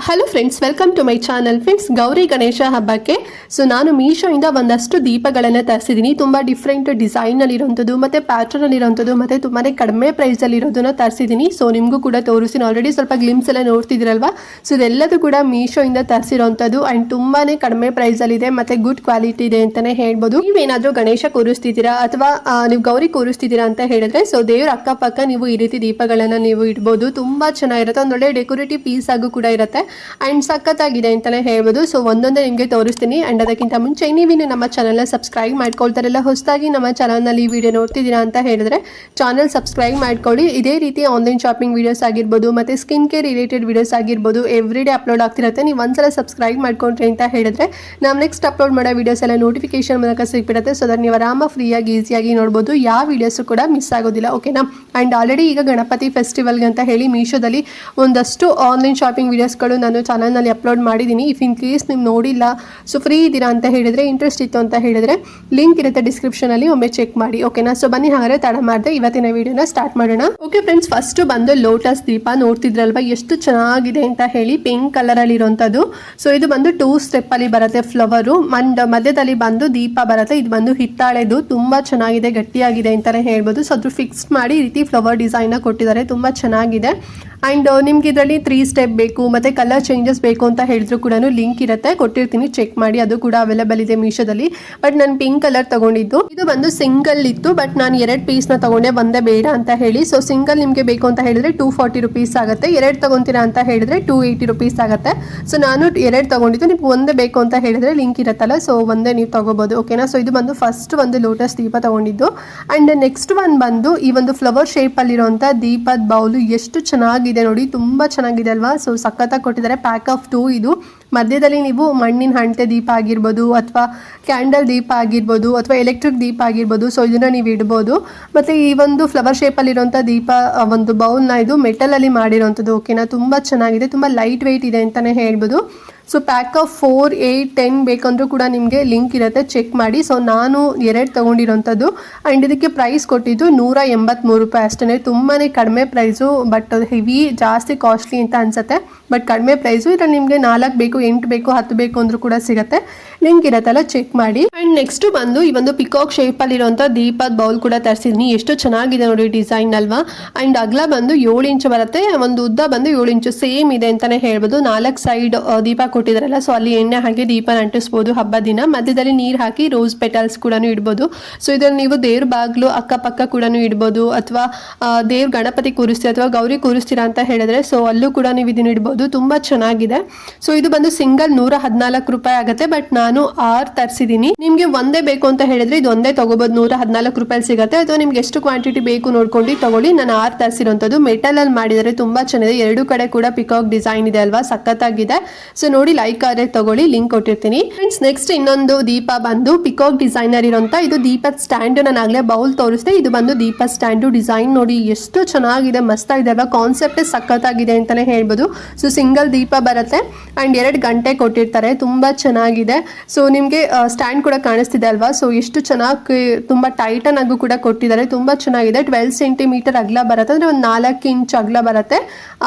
Hello friends, welcome to my channel. Friends, Gauri Ganesha ಹಬ್ಬಕ್ಕೆ ನಾನು ಮೀಶೋಯಿಂದ ಒಂದಷ್ಟು ದೀಪಗಳನ್ನು ತರಿಸಿದ್ದೀನಿ. ತುಂಬ ಡಿಫ್ರೆಂಟ್ ಡಿಸೈನಲ್ಲಿ ಇರೋಂಥದ್ದು ಮತ್ತು ಪ್ಯಾಟರ್ನಲ್ಲಿ ಇರೋಂಥದ್ದು ಮತ್ತು ತುಂಬಾ ಕಡಿಮೆ ಪ್ರೈಸಲ್ಲಿ ಇರೋದನ್ನು ತರಿಸಿದ್ದೀನಿ. ಸೊ ನಿಮಗೂ ಕೂಡ ತೋರಿಸ್ತೀನಿ. ಆಲ್ರೆಡಿ ಸ್ವಲ್ಪ ಗ್ಲಿಮ್ಸ್ ಎಲ್ಲ ನೋಡ್ತಿದ್ದೀರಲ್ವಾ. ಸೊ ಇದೆಲ್ಲದೂ ಕೂಡ ಮೀಶೋಯಿಂದ ತರಿಸಿರೋಂಥದ್ದು ಆ್ಯಂಡ್ ತುಂಬಾ ಕಡಿಮೆ ಪ್ರೈಸಲ್ಲಿದೆ ಮತ್ತು ಗುಡ್ ಕ್ವಾಲಿಟಿ ಇದೆ ಅಂತಲೇ ಹೇಳ್ಬೋದು. ನೀವೇನಾದರೂ ಗಣೇಶ ಕೂರಿಸ್ತಿದ್ದೀರಾ ಅಥವಾ ನೀವು ಗೌರಿ ಕೂರಿಸ್ತಿದ್ದೀರಾ ಅಂತ ಹೇಳಿದ್ರೆ, ಸೊ ದೇವ್ರ ಅಕ್ಕಪಕ್ಕ ನೀವು ಈ ರೀತಿ ದೀಪಗಳನ್ನು ನೀವು ಇಡ್ಬೋದು. ತುಂಬ ಚೆನ್ನಾಗಿರುತ್ತೆ. ಒಂದೊಳ್ಳೆ ಡೆಕೋರೇಟಿವ್ ಪೀಸ್ ಆಗು ಕೂಡ ಇರುತ್ತೆ ಆ್ಯಂಡ್ ಸಖತ್ತಾಗಿದೆ ಅಂತಲೇ ಹೇಳ್ಬೋದು. ಸೊ ಒಂದೊಂದೇ ನಿಮಗೆ ತೋರಿಸ್ತೀನಿ. ಆ್ಯಂಡ್ ಅದಕ್ಕಿಂತ ಮುಂಚೆ ನೀವಿನ್ನು ನಮ್ಮ ಚಾನಲ್ನ ಸಬ್ಸ್ಕ್ರೈಬ್ ಮಾಡ್ಕೊಳ್ತಾರಲ್ಲ, ಹೊಸದಾಗಿ ನಮ್ಮ ಚಾನಲ್ನಲ್ಲಿ ಈ ವಿಡಿಯೋ ನೋಡ್ತಿದ್ದೀರಾ ಅಂತ ಹೇಳಿದ್ರೆ ಚಾನಲ್ ಸಬ್ಸ್ಕ್ರೈಬ್ ಮಾಡ್ಕೊಳ್ಳಿ. ಇದೇ ರೀತಿ ಆನ್ಲೈನ್ ಶಾಪಿಂಗ್ ವೀಡಿಯೋಸ್ ಆಗಿರ್ಬೋದು ಮತ್ತು ಸ್ಕಿನ್ ಕೇರ್ ರಿಲೇಟೆಡ್ ವೀಡಿಯೋಸ್ ಆಗಿರ್ಬೋದು ಎವ್ರಿಡೇ ಅಪ್ಲೋಡ್ ಆಗ್ತಿರುತ್ತೆ. ನೀವು ಒಂದ್ಸಲ ಸಬ್ಸ್ಕ್ರೈಬ್ ಮಾಡ್ಕೊಂಡ್ರಿ ಅಂತ ಹೇಳಿದ್ರೆ ನಾವು ನೆಕ್ಸ್ಟ್ ಅಪ್ಲೋಡ್ ಮಾಡೋ ವೀಡಿಯೋಸ್ ಎಲ್ಲ ನೋಟಿಫಿಕೇಶನ್ ಮೂಲಕ ಸಿಗ್ಬಿಡುತ್ತೆ. ಸೊ ಅದನ್ನು ನೀವು ಆರಾಮ ಫ್ರೀಯಾಗಿ ಈಸಿಯಾಗಿ ನೋಡ್ಬೋದು. ಯಾವ ವೀಡಿಯೋಸು ಕೂಡ ಮಿಸ್ ಆಗೋದಿಲ್ಲ, ಓಕೆನಾ. ಆ್ಯಂಡ್ ಆಲ್ರೆಡಿ ಈಗ ಗಣಪತಿ ಫೆಸ್ಟಿವಲ್ಗೆ ಅಂತ ಹೇಳಿ ಮೀಶೋದಲ್ಲಿ ಒಂದಷ್ಟು ಆನ್ಲೈನ್ ಶಾಪಿಂಗ್ ವೀಡಿಯೋಸ್ಗಳು ನಾನು ಚಾನಲ್ನಲ್ಲಿ ಅಪ್ಲೋಡ್ ಮಾಡಿದ್ದೀನಿ. ಇಫ್ ಇನ್ ಕೇಸ್ ನೀವು ನೋಡಿಲ್ಲ, ಸೊ ಫ್ರೀ ಇದ್ದೀರಾ ಅಂತ ಹೇಳಿದರೆ, ಇಂಟ್ರೆಸ್ಟ್ ಇತ್ತು ಅಂತ ಹೇಳಿದರೆ ಲಿಂಕ್ ಇರುತ್ತೆ ಡಿಸ್ಕ್ರಿಪ್ಷನಲ್ಲಿ, ಒಮ್ಮೆ ಚೆಕ್ ಮಾಡಿ, ಓಕೆನಾ. ಸೊ ಬನ್ನಿ ಹಾಗಾದ್ರೆ ತಡ ಮಾಡಿದೆ ಇವತ್ತಿನ ವಿಡಿಯೋನ ಸ್ಟಾರ್ಟ್ ಮಾಡೋಣ. ಓಕೆ ಫ್ರೆಂಡ್ಸ್, ಫಸ್ಟ್ ಬಂದು ಲೋಟಸ್ ದೀಪ ನೋಡ್ತಿದ್ರಲ್ವಾ, ಎಷ್ಟು ಚೆನ್ನಾಗಿದೆ ಅಂತ ಹೇಳಿ. ಪಿಂಕ್ ಕಲರಲ್ಲಿ ಇರೋಂಥದ್ದು. ಸೊ ಇದು ಬಂದು 2 ಸ್ಟೆಪ್ ಅಲ್ಲಿ ಬರುತ್ತೆ ಫ್ಲವರು. ಮಧ್ಯದಲ್ಲಿ ಬಂದು ದೀಪ ಬರುತ್ತೆ. ಇದು ಬಂದು ಹಿತ್ತಾಳೆದು, ತುಂಬಾ ಚೆನ್ನಾಗಿದೆ, ಗಟ್ಟಿಯಾಗಿದೆ ಅಂತಾನೆ ಹೇಳ್ಬೋದು. ಸೊ ಅದ್ರ ಫಿಕ್ಸ್ ಮಾಡಿ ಈ ರೀತಿ ಫ್ಲವರ್ ಡಿಸೈನ್ ಕೊಟ್ಟಿದ್ದಾರೆ, ತುಂಬಾ ಚೆನ್ನಾಗಿದೆ. ಆ್ಯಂಡ್ ನಿಮ್ಗೆ ಇದರಲ್ಲಿ 3 ಸ್ಟೆಪ್ ಬೇಕು ಮತ್ತು ಕಲರ್ ಚೇಂಜಸ್ ಬೇಕು ಅಂತ ಹೇಳಿದ್ರು ಕೂಡ ಲಿಂಕ್ ಇರುತ್ತೆ, ಕೊಟ್ಟಿರ್ತೀನಿ, ಚೆಕ್ ಮಾಡಿ. ಅದು ಕೂಡ ಅವೈಲೇಬಲ್ ಇದೆ ಮೀಶೋದಲ್ಲಿ. ಬಟ್ ನಾನು ಪಿಂಕ್ ಕಲರ್ ತಗೊಂಡಿದ್ದು. ಇದು ಬಂದು ಸಿಂಗಲ್ ಇತ್ತು, ಬಟ್ ನಾನು 2 ಪೀಸ್ನ ತಗೊಂಡೆ, ಒಂದೇ ಬೇಡ ಅಂತ ಹೇಳಿ. ಸೊ ಸಿಂಗಲ್ ನಿಮಗೆ ಬೇಕು ಅಂತ ಹೇಳಿದ್ರೆ 240 ರುಪೀಸ್ ಆಗುತ್ತೆ. 2 ತಗೊಂತೀರಾ ಅಂತ ಹೇಳಿದ್ರೆ 280 ರುಪೀಸ್ ಆಗುತ್ತೆ. ಸೊ ನಾನು 2 ತಗೊಂಡಿದ್ದು. ನಿಮ್ಗೆ ಒಂದೇ ಬೇಕು ಅಂತ ಹೇಳಿದ್ರೆ ಲಿಂಕ್ ಇರುತ್ತಲ್ಲ, ಸೊ ಒಂದೇ ನೀವು ತಗೋಬಹುದು, ಓಕೆನಾ. ಸೊ ಇದು ಬಂದು ಫಸ್ಟ್ ಒಂದು ಲೋಟಸ್ ದೀಪ ತಗೊಂಡಿದ್ದು. ಆ್ಯಂಡ್ ನೆಕ್ಸ್ಟ್ ಒಂದು ಬಂದು ಈ ಒಂದು ಫ್ಲವರ್ ಶೇಪಲ್ಲಿರುವಂಥ ದೀಪದ ಬೌಲು. ಎಷ್ಟು ಚೆನ್ನಾಗಿದೆ ನೋಡಿ, ತುಂಬಾ ಚೆನ್ನಾಗಿದೆ ಅಲ್ವಾ. ಸೊ ಸಖತ್ತಾಗಿ ಕೊಟ್ಟಿದ್ದಾರೆ. ಪ್ಯಾಕ್ ಆಫ್ 2 ಇದು. ಮಧ್ಯದಲ್ಲಿ ನೀವು ಮಣ್ಣಿನ ಹಣತೆ ದೀಪ ಆಗಿರ್ಬೋದು ಅಥವಾ ಕ್ಯಾಂಡಲ್ ದೀಪ ಆಗಿರ್ಬೋದು ಅಥವಾ ಎಲೆಕ್ಟ್ರಿಕ್ ದೀಪ ಆಗಿರ್ಬೋದು, ಸೊ ಇದನ್ನ ನೀವು ಇಡ್ಬೋದು. ಮತ್ತು ಈ ಒಂದು ಫ್ಲವರ್ ಶೇಪಲ್ಲಿರುವಂಥ ದೀಪ ಒಂದು ಬೌಲ್ನ ಇದು ಮೆಟಲಲ್ಲಿ ಮಾಡಿರೋವಂಥದ್ದು, ಓಕೆನಾ. ತುಂಬ ಚೆನ್ನಾಗಿದೆ, ತುಂಬ ಲೈಟ್ ವೆಯ್ಟ್ ಇದೆ ಅಂತಲೇ ಹೇಳ್ಬೋದು. ಸೊ ಪ್ಯಾಕ್ ಆಫ್ 4, 8, 10 ಬೇಕಂದ್ರೂ ಕೂಡ ನಿಮಗೆ ಲಿಂಕ್ ಇರುತ್ತೆ, ಚೆಕ್ ಮಾಡಿ. ಸೊ ನಾನು 2 ತೊಗೊಂಡಿರೋಂಥದ್ದು. ಆ್ಯಂಡ್ ಇದಕ್ಕೆ ಪ್ರೈಸ್ ಕೊಟ್ಟಿದ್ದು 183 ರೂಪಾಯಿ ಅಷ್ಟೇ. ತುಂಬಾ ಕಡಿಮೆ ಪ್ರೈಸು, ಬಟ್ ಹೆವಿ ಜಾಸ್ತಿ ಕಾಸ್ಟ್ಲಿ ಅಂತ ಅನ್ಸುತ್ತೆ. ಬಟ್ ಕಡಿಮೆ ಪ್ರೈಸು. ಇದರಲ್ಲಿ ನಿಮಗೆ 4 ಬೇಕು, 8 ಬೇಕು, 10 ಬೇಕು ಅಂದ್ರೂ ಕೂಡ ಸಿಗುತ್ತೆ, ಲಿಂಕ್ ಇರತ್ತಲ್ಲ, ಚೆಕ್ ಮಾಡಿ. ಆ್ಯಂಡ್ ನೆಕ್ಸ್ಟ್ ಬಂದು ಈ ಒಂದು ಪಿಕಾಕ್ ಶೇಪಲ್ಲಿರುವಂಥ ದೀಪದ ಬೌಲ್ ಕೂಡ ತರಿಸಿದ್ದೀನಿ. ಎಷ್ಟು ಚೆನ್ನಾಗಿದೆ ನೋಡಿ ಡಿಸೈನ್ ಅಲ್ವಾ. ಆ್ಯಂಡ್ ಅಗಲ ಬಂದು 7 ಇಂಚ್ ಬರುತ್ತೆ, ಒಂದು ಉದ್ದ ಬಂದು 7 ಇಂಚು ಸೇಮ್ ಇದೆ ಅಂತಲೇ ಹೇಳ್ಬೋದು. 4 ಸೈಡ್ ದೀಪ ಕೊಟ್ಟಿದ್ದಾರಲ್ಲ, ಸೊ ಅಲ್ಲಿ ಎಣ್ಣೆ ಹಾಕಿ ದೀಪ ಅಂಟಿಸ್ಬೋದು ಹಬ್ಬದ ದಿನ. ಮಧ್ಯದಲ್ಲಿ ನೀರು ಹಾಕಿ ರೋಸ್ ಪೆಟಲ್ಸ್ ಕೂಡ ಇಡ್ಬೋದು. ಸೊ ಇದನ್ನು ನೀವು ದೇವ್ರ ಬಾಗ್ಲು ಅಕ್ಕಪಕ್ಕ ಕೂಡ ಇಡ್ಬೋದು, ಅಥವಾ ದೇವ್ರ ಗಣಪತಿ ಕೂರಿಸ್ತೀರಾ ಅಥವಾ ಗೌರಿ ಕೂರಿಸ್ತೀರಾ ಅಂತ ಹೇಳಿದ್ರೆ ಸೊ ಅಲ್ಲೂ ಕೂಡ ನೀವು ಇದನ್ನು ಇಡ್ಬೋದು. ತುಂಬ ಚೆನ್ನಾಗಿದೆ. ಸೊ ಇದು ಬಂದು ಸಿಂಗಲ್ 114 ರೂಪಾಯಿ ಆಗುತ್ತೆ. ಬಟ್ ನಾನು 6 ತರಿಸಿದ್ದೀನಿ. ನಿಮಗೆ ಒಂದೇ ಬೇಕು ಅಂತ ಹೇಳಿದ್ರೆ ಇದು ಒಂದೇ ತಗೋಬಹುದು, 114 ರೂಪಾಯಿ ಸಿಗುತ್ತೆ. ಅಥವಾ ನಿಮ್ಗೆ ಎಷ್ಟು ಕ್ವಾಂಟಿಟಿ ಬೇಕು ನೋಡ್ಕೊಂಡು ತಗೊಳ್ಳಿ. ನಾನು 6 ತರಿಸಿರೋಂಥದ್ದು. ಮೆಟಲ್ ಅಲ್ಲಿ ಮಾಡಿದರೆ ತುಂಬಾ ಚೆನ್ನಾಗಿದೆ. 2 ಕಡೆ ಕೂಡ ಪಿಕಾಕ್ ಡಿಸೈನ್ ಇದೆ ಅಲ್ವಾ, ಸಖತ್ತಾಗಿದೆ. ಸೊ ನೋಡಿ, ಲೈಕ್ ಆದ್ರೆ ತಗೊಳ್ಳಿ, ಲಿಂಕ್ ಕೊಟ್ಟಿರ್ತೀನಿ. ಫ್ರೆಂಡ್ಸ್, ನೆಕ್ಸ್ಟ್ ಇನ್ನೊಂದು ದೀಪ ಬಂದು ಪಿಕಾಕ್ ಡಿಸೈನರ್ ಇರೋಂಥ ಇದು ದೀಪದ ಸ್ಟ್ಯಾಂಡ್. ನಾನು ಆಗ್ಲೇ ಬೌಲ್ ತೋರಿಸಿದೆ. ಇದು ಬಂದು ದೀಪ ಸ್ಟ್ಯಾಂಡು. ಡಿಸೈನ್ ನೋಡಿ ಎಷ್ಟು ಚೆನ್ನಾಗಿದೆ, ಮಸ್ತ್ ಇದೆ ಅಲ್ವಾ. ಕಾನ್ಸೆಪ್ಟ್ ಸಖತ್ತಾಗಿದೆ ಅಂತಾನೆ ಹೇಳ್ಬೋದು. ಸೊ ಸಿಂಗಲ್ ದೀಪ ಬರುತ್ತೆ ಆ್ಯಂಡ್ 2 ಗಂಟೆ ಕೊಟ್ಟಿರ್ತಾರೆ, ತುಂಬ ಚೆನ್ನಾಗಿದೆ. ಸೊ ನಿಮಗೆ ಸ್ಟ್ಯಾಂಡ್ ಕೂಡ ಕಾಣಿಸ್ತಿದೆ ಅಲ್ವಾ. ಸೊ ಎಷ್ಟು ಚೆನ್ನಾಗಿ ತುಂಬ ಟೈಟನ್ ಆಗು ಕೂಡ ಕೊಟ್ಟಿದ್ದಾರೆ, ತುಂಬ ಚೆನ್ನಾಗಿದೆ. 12 ಸೆಂಟಿಮೀಟರ್ ಅಗಲ ಬರುತ್ತೆ, ಅಂದರೆ ಒಂದು 4 ಇಂಚ್ ಅಗಲ ಬರುತ್ತೆ,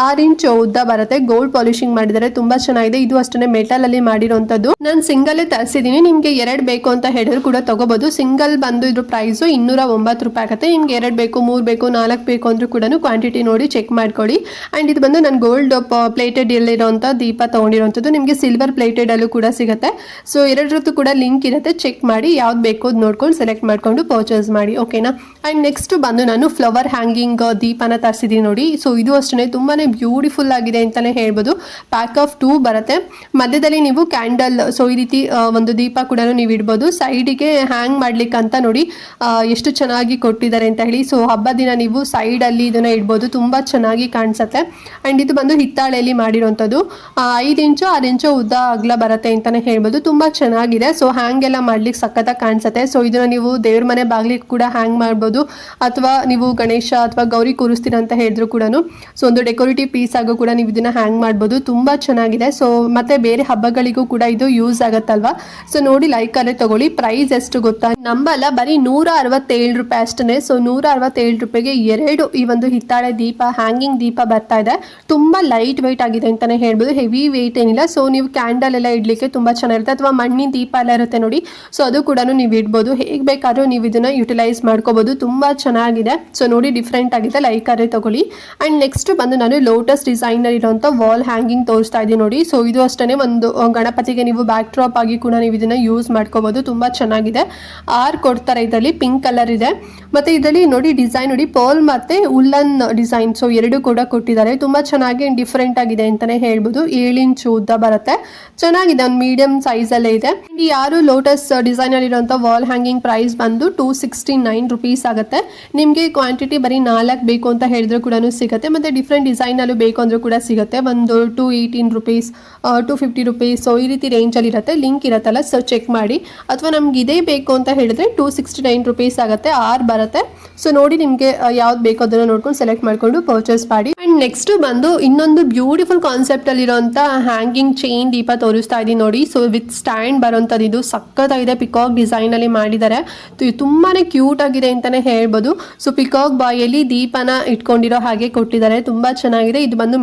6 ಇಂಚ್ ಉದ್ದ ಬರುತ್ತೆ. ಗೋಲ್ಡ್ ಪಾಲಿಶಿಂಗ್ ಮಾಡಿದ್ದಾರೆ, ತುಂಬ ಚೆನ್ನಾಗಿದೆ. ಇದು ಅಷ್ಟೇ ಮೆಟಲ್ ಅಲ್ಲಿ ಮಾಡಿರೋಂಥದ್ದು. ನಾನು ಸಿಂಗಲ್ ತರಿಸಿದ್ದೀನಿ. ನಿಮಗೆ 2 ಬೇಕು ಅಂತ ಹೇಳಿದ್ರು ಕೂಡ ತಗೋಬಹುದು. ಸಿಂಗಲ್ ಬಂದು ಇದ್ರ ಪ್ರೈಸು 209 ರೂಪಾಯಿ ಆಗುತ್ತೆ. ನಿಮ್ಗೆ 2 ಬೇಕು, 3 ಬೇಕು, 4 ಬೇಕು ಅಂದ್ರೂ ಕೂಡ ಕ್ವಾಂಟಿಟಿ ನೋಡಿ ಚೆಕ್ ಮಾಡ್ಕೊಳ್ಳಿ. ಆ್ಯಂಡ್ ಇದು ಬಂದು ನಾನು ಗೋಲ್ಡ್ ಪ್ಲೇಟೆಡ್ ಇರೋಂಥ ದೀಪ ತಗೊಂಡಿರೋಂಥದ್ದು. ನಿಮಗೆ ಸಿಲ್ವರ್ ಪ್ಲೇಟೆಡ್ ಅಲ್ಲೂ ಕೂಡ ಸಿಗುತ್ತೆ. ಸೊ 2 ಕೂಡ ಲಿಂಕ್ ಇರುತ್ತೆ, ಚೆಕ್ ಮಾಡಿ. ಯಾವ್ದು ಬೇಕು ಅದು ನೋಡ್ಕೊಂಡು ಸೆಲೆಕ್ಟ್ ಮಾಡ್ಕೊಂಡು ಪರ್ಚೇಸ್ ಮಾಡಿ, ಓಕೆನಾ. ಆ್ಯಂಡ್ ನೆಕ್ಸ್ಟ್ ಬಂದು ನಾನು ಫ್ಲವರ್ ಹ್ಯಾಂಗಿಂಗ್ ದೀಪನ ತರಿಸಿದ್ದೀನಿ ನೋಡಿ. ಸೊ ಇದು ಅಷ್ಟೇ ತುಂಬಾನೇ ಬ್ಯೂಟಿಫುಲ್ ಆಗಿದೆ ಅಂತಾನೆ ಹೇಳ್ಬೋದು. ಪ್ಯಾಕ್ ಆಫ್ 2 ಬರುತ್ತೆ. ಮಧ್ಯದಲ್ಲಿ ನೀವು ಕ್ಯಾಂಡಲ್, ಸೊ ಈ ರೀತಿ ಒಂದು ದೀಪ ಕೂಡ ನೀವು ಇಡ್ಬೋದು. ಸೈಡಿಗೆ ಹ್ಯಾಂಗ್ ಮಾಡ್ಲಿಕ್ಕೆ ಅಂತ ನೋಡಿ ಎಷ್ಟು ಚೆನ್ನಾಗಿ ಕೊಟ್ಟಿದ್ದಾರೆ ಅಂತ ಹೇಳಿ. ಸೊ ಹಬ್ಬದ ದಿನ ನೀವು ಸೈಡ್ ಅಲ್ಲಿ ಇದನ್ನ ಇಡ್ಬೋದು, ತುಂಬಾ ಚೆನ್ನಾಗಿ ಕಾಣಿಸುತ್ತೆ. ಅಂಡ್ ಇದು ಬಂದು ಹಿತ್ತಾಳೆಯಲ್ಲಿ ಮಾಡಿರುವಂಥದ್ದು. 5 ಇಂಚು 6 ಇಂಚು ಉದ್ದ ಅಗಲ ಬರುತ್ತೆ ಅಂತಾನೆ ಹೇಳ್ಬೋದು. ತುಂಬಾ ಚೆನ್ನಾಗಿದೆ. ಸೊ ಹ್ಯಾಂಗ್ ಎಲ್ಲ ಮಾಡ್ಲಿಕ್ಕೆ ಸಖತ್ತಾಗಿ ಕಾಣಿಸುತ್ತೆ. ಸೊ ಇದನ್ನ ನೀವು ದೇವ್ರ ಮನೆ ಬಾಗ್ಲಿಗೆ ಕೂಡ ಹ್ಯಾಂಗ್ ಮಾಡ್ಬೋದು, ಅಥವಾ ನೀವು ಗಣೇಶ ಅಥವಾ ಗೌರಿ ಕೂರಿಸ್ತೀರ ಅಂತ ಹೇಳಿದ್ರು ಕೂಡ ಸೊ ಒಂದು ಡೆಕೋರೇಟಿವ್ ಪೀಸ್ ಆಗು ಕೂಡ ನೀವು ಇದನ್ನ ಹ್ಯಾಂಗ್ ಮಾಡ್ಬೋದು. ತುಂಬಾ ಚೆನ್ನಾಗಿದೆ. ಸೊ ಮತ್ತೆ ಬೇರೆ ಹಬ್ಬಗಳಿಗೂ ಕೂಡ ಇದು ಯೂಸ್ ಆಗುತ್ತಲ್ವಾ. ಸೊ ನೋಡಿ ಲೈಕ್ ಅಲ್ಲೇ ತಗೊಳ್ಳಿ. ಪ್ರೈಸ್ ಎಷ್ಟು ಗೊತ್ತಾ, ನಂಬಲ್ಲ, ಬರೀ 167 ರೂಪಾಯಿ ಅಷ್ಟೇ. ಸೊ 167 ರೂಪಾಯಿಗೆ 2 ಈ ಒಂದು ಹಿತ್ತಾಳೆ ದೀಪ, ಹ್ಯಾಂಗಿಂಗ್ ದೀಪ ಬರ್ತಾ ಇದೆ. ತುಂಬಾ ಲೈಟ್ ವೆಯ್ಟ್ ಆಗಿದೆ ಅಂತಾನೆ ಹೇಳ್ಬೋದು, ಹೆವಿ ವೆಯ್ಟ್ ಏನಿಲ್ಲ. ಸೊ ನೀವು ಕ್ಯಾಂಡಲ್ ಎಲ್ಲ ಇಡ್ಲಿಕ್ಕೆ ತುಂಬಾ ಚೆನ್ನಾಗಿರುತ್ತೆ, ಅಥವಾ ಮಣ್ಣಿನ ದೀಪ ಎಲ್ಲ ಇರುತ್ತೆ ನೋಡಿ, ಸೊ ಅದು ಕೂಡ ನೀವು ಇಡ್ಬೋದು. ಹೇಗೆ ಬೇಕಾದ್ರೂ ನೀವು ಇದನ್ನ ಯುಟಿಲೈಸ್ ಮಾಡ್ಕೋಬಹುದು. ತುಂಬಾ ಚೆನ್ನಾಗಿದೆ. ಸೊ ನೋಡಿ ಡಿಫ್ರೆಂಟ್ ಆಗಿದೆ, ಲೈಕ್ ಆದ್ರೆ ತಗೊಳ್ಳಿ. ಅಂಡ್ ನೆಕ್ಸ್ಟ್ ಬಂದು ನಾನು ಲೋಟಸ್ ಡಿಸೈನ್ ಇರುವಂತ ವಾಲ್ ಹ್ಯಾಂಗಿಂಗ್ ತೋರಿಸ್ತಾ ಇದ್ದೀನಿ ನೋಡಿ. ಸೊ ಇದು ಅಷ್ಟೇ, ಒಂದು ಗಣಪತಿಗೆ ನೀವು ಬ್ಯಾಕ್ ಡ್ರಾಪ್ ಆಗಿ ಕೂಡ ನೀವು ಇದನ್ನ ಯೂಸ್ ಮಾಡ್ಕೋಬಹುದು. ತುಂಬಾ ಚೆನ್ನಾಗಿದೆ. ಆರ್ ಕೊಡ್ತಾರೆ ಇದರಲ್ಲಿ, ಪಿಂಕ್ ಕಲರ್ ಇದೆ. ಮತ್ತೆ ಇದರಲ್ಲಿ ನೋಡಿ ಡಿಸೈನ್ ನೋಡಿ, ಪರ್ಲ್ ಮತ್ತೆ ಉಲ್ಲನ್ ಡಿಸೈನ್, ಸೊ ಎರಡು ಕೂಡ ಕೊಟ್ಟಿದ್ದಾರೆ. ತುಂಬಾ ಚೆನ್ನಾಗಿ ಡಿಫ್ರೆಂಟ್ ಆಗಿದೆ ಅಂತಾನೆ ಹೇಳ್ಬೋದು. 7 ಇಂಚ್ ಉದ್ದ ಬರುತ್ತೆ, ಚೆನ್ನಾಗಿದೆ. ಒಂದು ಮೀಡಿಯಂ ಸೈಜ್ ಅಲ್ಲೇ ಇದೆ. ಯಾರು ಲೋಟಸ್ ಡಿಸೈನ್ ಅಲ್ಲಿ ಇರುವಂತ ವಾಲ್ ಹ್ಯಾಂಗಿಂಗ್ ಪ್ರೈಸ್ ಬಂದು 269 ರೂಪೀಸ್ ಆಗುತ್ತೆ. ನಿಮ್ಗೆ ಕ್ವಾಂಟಿಟಿ ಬರೀ 4 ಬೇಕು ಅಂತ ಹೇಳಿದ್ರೆ ಕೂಡ ಸಿಗುತ್ತೆ. ಮತ್ತೆ ಡಿಫ್ರೆಂಟ್ ಡಿಸೈನ್ ಅಲ್ಲೂ ಬೇಕು ಅಂದ್ರೂ ಕೂಡ ಸಿಗುತ್ತೆ. ಒಂದು 218 ರೂಪೀಸ್, 250 ರೂಪೀಸ್, ಸೊ ಈ ರೀತಿ ರೇಂಜ್ ಅಲ್ಲಿ ಇರುತ್ತೆ. ಲಿಂಕ್ ಇರುತ್ತಲ್ಲ, ಸೊ ಚೆಕ್ ಮಾಡಿ. ಅಥವಾ ನಮ್ಗೆ ಇದೇ ಬೇಕು ಅಂತ ಹೇಳಿದ್ರೆ 269 ರೂಪೀಸ್ ಆಗುತ್ತೆ, 6 ಬರುತ್ತೆ. ಸೊ ನೋಡಿ ನಿಮ್ಗೆ ಯಾವ್ದು ಬೇಕೋ ಅದನ್ನ ನೋಡ್ಕೊಂಡು ಸೆಲೆಕ್ಟ್ ಮಾಡ್ಕೊಂಡು ಪರ್ಚೇಸ್ ಮಾಡಿ. ಅಂಡ್ ನೆಕ್ಸ್ಟ್ ಬಂದು ಇನ್ನೊಂದು ಬ್ಯೂಟಿಫುಲ್ ಕಾನ್ಸೆಪ್ಟ್ ಅಲ್ಲಿ ಇರುವಂತ ಹ್ಯಾಂಗಿಂಗ್ ಚೈನ್ ದೀಪ ತೋರಿಸ್ತಾ ಇದೀನಿ ನೋಡಿ. ಸೊ ವಿತ್ ಸ್ಟ್ಯಾಂಡ್ ಬರುವಂತದ್ದು, ಇದು ಸಕ್ಕತ್ತಾಗಿದೆ. ಪಿಕಾಕ್ ಡಿಸೈನ್ ಅಲ್ಲಿ ಮಾಡಿದ್ದಾರೆ, ತುಂಬಾನೇ ಕ್ಯೂಟ್ ಆಗಿದೆ ಅಂತಾನೆ ಹೇಳ್ಬೋದು. ಸೊ ಪಿಕಾಕ್ ಬಾಯಲ್ಲಿ ದೀಪನ ಇಟ್ಕೊಂಡಿರೋ ಹಾಗೆ ಕೊಟ್ಟಿದ್ದಾರೆ, ತುಂಬಾ ಚೆನ್ನಾಗಿದೆ. ಇದು ಬಂದು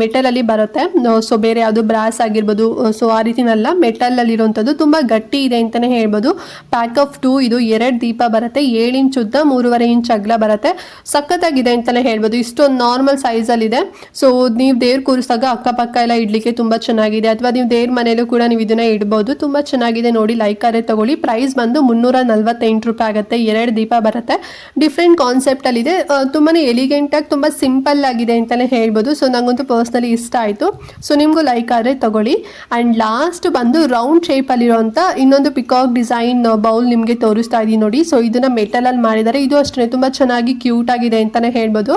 ಮೆಟಲ್ ಅಲ್ಲಿ ಬರುತ್ತೆ. ಸೊ ಬೇರೆ ಯಾವುದು ಬ್ರಾಸ್ ಆಗಿರ್ಬೋದು, ಸೊ ಆ ರೀತಿನಲ್ಲ, ಮೆಟಲ್ ಅಲ್ಲಿ ಇರುವಂತದ್ದು. ತುಂಬಾ ಗಟ್ಟಿ ಇದೆ ಅಂತಾನೆ ಹೇಳ್ಬೋದು. ಪ್ಯಾಕ್ ಆಫ್ 2 ಇದು 2 ದೀಪ ಬರುತ್ತೆ. 7 ಇಂಚ್ ಉದ್ದ, 3.5 ಇಂಚ್ ಅಗಲ ಬರುತ್ತೆ. ಸಖತ್ತಾಗಿದೆ ಅಂತಾನೆ ಹೇಳ್ಬೋದು. ಇಷ್ಟೊಂದು ನಾರ್ಮಲ್ ಸೈಜ್ ಅಲ್ಲಿ ಇದೆ. ಸೊ ನೀವು ದೇವ್ರ ಕೂರಿಸಿದಾಗ ಅಕ್ಕಪಕ್ಕ ಎಲ್ಲ ಇಡ್ಲಿಕ್ಕೆ ತುಂಬಾ ಚೆನ್ನಾಗಿದೆ, ಅಥವಾ ನೀವು ದೇವ್ರ ಮನೆಯಲ್ಲೂ ಕೂಡ ನೀವು ಇದನ್ನ ಇಡಬಹುದು. ತುಂಬಾ ಚೆನ್ನಾಗಿದೆ ನೋಡಿ, ಲೈಕ್ ಆದ್ರೆ ತಗೊಳ್ಳಿ. ಪ್ರೈಸ್ ಬಂದು 348 ರೂಪಾಯಿ ಆಗುತ್ತೆ. 2 ದೀಪ ಬರುತ್ತೆ. ಡಿಫ್ರೆಂಟ್ ಕಾನ್ಸೆಪ್ಟ್ ಅಲ್ಲಿ ಇದೆ, ತುಂಬಾನೇ ಎಲಿಗೆಂಟ್ ಆಗಿ, ತುಂಬಾ ಸಿಂಪಲ್ ಆಗಿದೆ ಅಂತಾನೆ ಹೇಳ್ಬೋದು. ಸೊ ನಂಗಂತೂ ಪರ್ಸನಲಿ ಇಷ್ಟ ಆಯ್ತು. ಸೊ ನಿಮ್ಗೂ ಲೈಕ್ ಆದ್ರೆ ತಗೊಳ್ಳಿ. ಅಂಡ್ ಲಾಸ್ಟ್ ಬಂದು ರೌಂಡ್ ಶೇಪ್ ಅಲ್ಲಿರುವಂತ ಇನ್ನೊಂದು ಪಿಕಾಕ್ ಡಿಸೈನ್ ಬೌಲ್ ನಿಮ್ಗೆ ತೋರಿಸ್ತಾ ಇದೀನಿ ನೋಡಿ. ಸೊ ಇದನ್ನ ಮೆಟಲ್ ಅಲ್ಲಿ ಮಾಡಿದ್ದಾರೆ. ಇದು ಅಷ್ಟೇ ತುಂಬಾ ಚೆನ್ನಾಗಿ ಕ್ಯೂಟ್ ಆಗಿದೆ ಅಂತಾನೆ ಹೇಳ್ಬೋದು.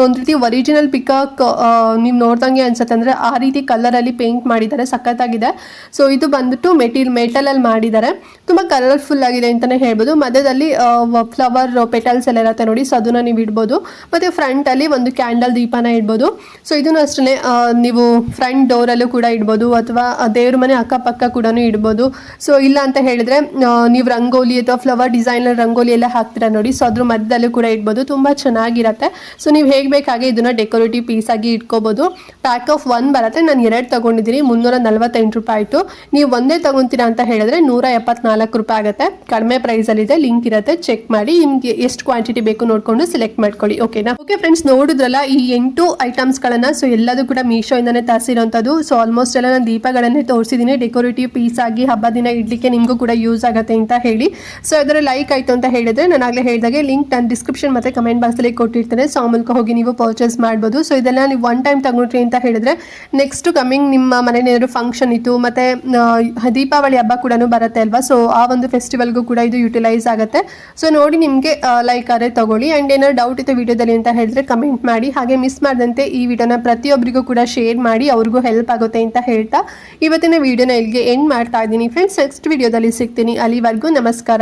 ಒಂದ್ ರೀತಿ ಒರಿಜಿನಲ್ ಪಿಕಾಕ್ ನೀವು ನೋಡ್ದಂಗೆ ಅನ್ಸುತ್ತೆ, ಅಂದ್ರೆ ಆ ರೀತಿ ಕಲರ್ ಅಲ್ಲಿ ಪೇಂಟ್ ಮಾಡಿದ್ದಾರೆ, ಸಖತ್ತಾಗಿದೆ. ಸೊ ಇದು ಬಂದ್ಬಿಟ್ಟು ಮೆಟಲ್ ಅಲ್ಲಿ ಮಾಡಿದ್ದಾರೆ, ತುಂಬಾ ಕಲರ್ಫುಲ್ ಆಗಿದೆ ಅಂತಾನೆ ಹೇಳ್ಬೋದು. ಮಧ್ಯದಲ್ಲಿ ಫ್ಲವರ್ ಪೆಟಲ್ಸ್ ಎಲ್ಲ ಇರುತ್ತೆ ನೋಡಿ, ಸೊ ಅದನ್ನ ನೀವು ಇಡ್ಬೋದು. ಮತ್ತೆ ಫ್ರಂಟ್ ಅಲ್ಲಿ ಒಂದು ಕ್ಯಾಂಡಲ್ ದೀಪನ ಇಡ್ಬೋದು. ಸೊ ಇದನ್ನು ಅಷ್ಟೇ ನೀವು ಫ್ರಂಟ್ ಡೋರ್ ಅಲ್ಲೂ ಕೂಡ ಇಡ್ಬೋದು, ಅಥವಾ ದೇವ್ರ ಮನೆ ಅಕ್ಕಪಕ್ಕ ಕೂಡ ಇಡ್ಬೋದು. ಸೊ ಇಲ್ಲ ಅಂತ ಹೇಳಿದ್ರೆ ನೀವು ರಂಗೋಲಿ ಅಥವಾ ಫ್ಲವರ್ ಡಿಸೈನ್ ರಂಗೋಲಿ ಎಲ್ಲ ಹಾಕ್ತೀರಾ ನೋಡಿ, ಸೊ ಅದ್ರ ಮಧ್ಯದಲ್ಲೂ ಕೂಡ ಇಡ್ಬೋದು. ತುಂಬಾ ಚೆನ್ನಾಗಿರುತ್ತೆ. ಸೊ ನೀವು ಹೇಗೆ ಬೇಕಾಗೆ ಇದನ್ನ ಡೆಕೋರೇಟಿವ್ ಪೀಸ್ ಆಗಿ ಇಟ್ಕೋಬಹುದು. ಪ್ಯಾಕ್ ಆಫ್ 1 ಬರುತ್ತೆ. ನಾನು 2 ತಗೊಂಡಿದ್ದೀನಿ, 348 ರೂಪಾಯಿ ಆಯ್ತು. ನೀವು ಒಂದೇ ತಗೊಂತೀರಾ ಅಂತ ಹೇಳಿದ್ರೆ 174 ರೂಪಾಯಿ ಆಗುತ್ತೆ. ಕಡಿಮೆ ಪ್ರೈಸ್ ಅಲ್ಲಿ ಇದೆ, ಲಿಂಕ್ ಇರುತ್ತೆ, ಚೆಕ್ ಮಾಡಿ. ನಿಮ್ಗೆ ಎಷ್ಟು ಕ್ವಾಂಟಿಟಿ ಬೇಕು ನೋಡ್ಕೊಂಡು ಸೆಲೆಕ್ಟ್ ಮಾಡ್ಕೊಳ್ಳಿ. ಓಕೆನಾ? ಓಕೆ ಫ್ರೆಂಡ್ಸ್, ನೋಡಿದ್ರಲ್ಲ ಈ 8 ಐಟಮ್ಸ್ ಗಳನ್ನ. ಸೊ ಎಲ್ಲದೂ ಕೂಡ ಮೀಶೋ ಇಂದಾನೆ ತರಿಸಿರೋಂಥದ್ದು. ಸೊ ಆಲ್ಮೋಸ್ಟ್ ಎಲ್ಲ ನಾನು ದೀಪಗಳನ್ನೇ ತೋರಿಸಿದ್ದೀನಿ, ಡೆಕೋರೇಟಿವ್ ಪೀಸ್ ಆಗಿ ಹಬ್ಬ ದಿನ ಇಡ್ಲಿಕ್ಕೆ ನಿಮ್ಗೂ ಕೂಡ ಯೂಸ್ ಆಗುತ್ತೆ ಅಂತ ಹೇಳಿ. ಸೊ ಅದರ ಲೈಕ್ ಆಯ್ತು ಅಂತ ಹೇಳಿದ್ರೆ ನಾನು ಆಗ್ಲೇ ಹೇಳಿದಾಗೆ ಲಿಂಕ್ ನಾನು ಡಿಸ್ಕ್ರಿಪ್ಷನ್ ಮತ್ತೆ ಕಮೆಂಟ್ ಬಾಕ್ಸ್ ಅಲ್ಲಿ ಕೊಟ್ಟಿರ್ತೇನೆ. ಸೊ ಆ ಮೂಲಕ ಹೋಗಿ ನೀವು ಪರ್ಚೇಸ್ ಮಾಡ್ಬೋದು. ಸೊ ಇದೆಲ್ಲ ನೀವು ಒನ್ ಟೈಮ್ ತಗೊಂಡ್ರಿ ಅಂತ ಹೇಳಿದ್ರೆ ನೆಕ್ಸ್ಟ್ ಕಮಿಂಗ್ ನಿಮ್ಮ ಮನೇಲಿ ಏನಾದ್ರು ಫಂಕ್ಷನ್ ಇತ್ತು, ಮತ್ತೆ ದೀಪಾವಳಿ ಹಬ್ಬ ಕೂಡ ಬರುತ್ತೆ ಅಲ್ವಾ. ಸೊ ಆ ಒಂದು ಫೆಸ್ಟಿವಲ್ಗೂ ಕೂಡ ಇದು ಯುಟಿಲೈಸ್ ಆಗುತ್ತೆ. ಸೊ ನೋಡಿ ನಿಮಗೆ ಲೈಕ್ ಆದ್ರೆ ತಗೊಳ್ಳಿ. ಅಂಡ್ ಏನಾದ್ರು ಡೌಟ್ ಇತ್ತು ವಿಡಿಯೋದಲ್ಲಿ ಅಂತ ಹೇಳಿದ್ರೆ ಕಮೆಂಟ್ ಮಾಡಿ. ಹಾಗೆ ಮಿಸ್ ಮಾಡದಂತೆ ಈ ವಿಡಿಯೋನ ಪ್ರತಿಯೊಬ್ಬರಿಗೂ ಕೂಡ ಶೇರ್ ಮಾಡಿ, ಅವ್ರಿಗೂ ಹೆಲ್ಪ್ ಆಗುತ್ತೆ ಅಂತ ಹೇಳ್ತಾ ಇವತ್ತಿನ ವಿಡಿಯೋನ ಇಲ್ಲಿಗೆ ಎಂಡ್ ಮಾಡ್ತಾ ಇದ್ದೀನಿ ಫ್ರೆಂಡ್ಸ್. ನೆಕ್ಸ್ಟ್ ವಿಡಿಯೋದಲ್ಲಿ ಸಿಗ್ತೀನಿ. ಅಲ್ಲಿವರೆಗೂ ನಮಸ್ಕಾರ.